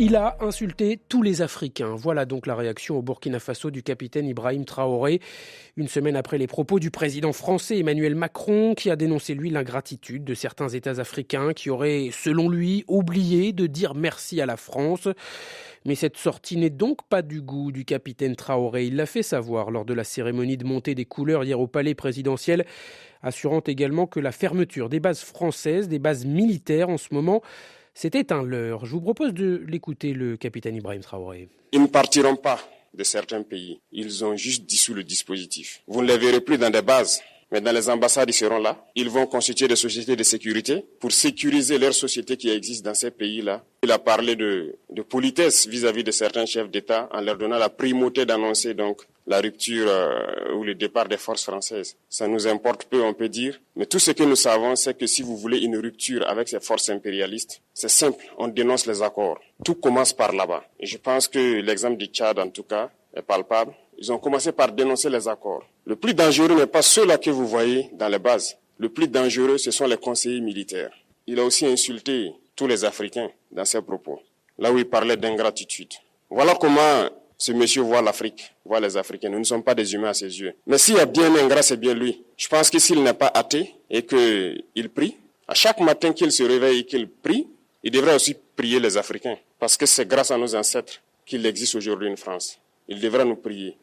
Il a insulté tous les Africains. Voilà donc la réaction au Burkina Faso du capitaine Ibrahim Traoré. Une semaine après les propos du président français Emmanuel Macron, qui a dénoncé, lui, l'ingratitude de certains États africains qui auraient, selon lui, oublié de dire merci à la France. Mais cette sortie n'est donc pas du goût du capitaine Traoré. Il l'a fait savoir lors de la cérémonie de montée des couleurs hier au palais présidentiel, assurant également que la fermeture des bases françaises, des bases militaires en ce moment, c'était un leurre. Je vous propose de l'écouter, le capitaine Ibrahim Traoré. Ils ne partiront pas de certains pays. Ils ont juste dissous le dispositif. Vous ne les verrez plus dans des bases, mais dans les ambassades, ils seront là. Ils vont constituer des sociétés de sécurité pour sécuriser leurs sociétés qui existent dans ces pays-là. Il a parlé de politesse vis-à-vis de certains chefs d'État en leur donnant la primauté d'annoncer donc la rupture ou le départ des forces françaises. Ça nous importe peu, on peut dire. Mais tout ce que nous savons, c'est que si vous voulez une rupture avec ces forces impérialistes, c'est simple, on dénonce les accords. Tout commence par là-bas. Et je pense que l'exemple du Tchad, en tout cas, est palpable. Ils ont commencé par dénoncer les accords. Le plus dangereux n'est pas ceux-là que vous voyez dans les bases. Le plus dangereux, ce sont les conseillers militaires. Il a aussi insulté tous les Africains dans ses propos, là où il parlait d'ingratitude. Voilà comment ce monsieur voit l'Afrique, voit les Africains. Nous ne sommes pas des humains à ses yeux. Mais s'il y a bien un ingrat, c'est bien lui. Je pense que s'il n'est pas athée et qu'il prie, à chaque matin qu'il se réveille et qu'il prie, il devrait aussi prier les Africains. Parce que c'est grâce à nos ancêtres qu'il existe aujourd'hui une France. Il devrait nous prier.